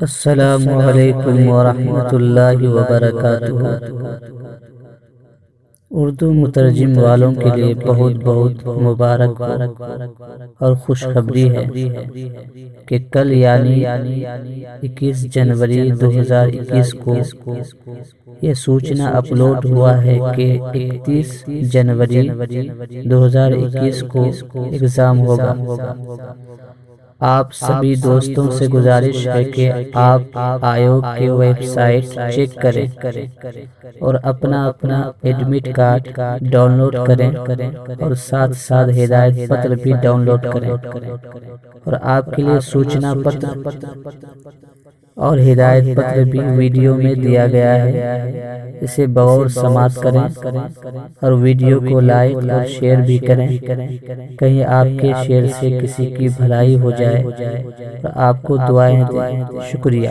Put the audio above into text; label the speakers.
Speaker 1: السلام علیکم ورحمۃ اللہ وبرکاتہ۔ اردو مترجم والوں کے لیے بہت بہت مبارک اور خوشخبری ہے کہ کل یعنی 21 جنوری 2021 کو یہ سوچنا اپلوڈ ہوا ہے کہ 31 جنوری 2021 کو ایگزام ہوگا۔ آپ سبھی دوستوں سے گزارش ہے کہ آپ آیوگ کی ویب سائٹ چیک کریں اور اپنا ایڈمٹ کارڈ ڈاؤن لوڈ کریں اور ساتھ ساتھ ہدایت پتر بھی ڈاؤن لوڈ کریں۔ اور آپ کے لیے سوچنا پتر اور ہدایت پتر بھی ویڈیو میں دیا گیا ہے، اسے بغور سماعت کریں اور ویڈیو کو لائک اور شیئر بھی کریں، کہیں آپ کے شیئر سے کسی کی بھلائی ہو جائے اور آپ کو دعائیں دیں۔ شکریہ۔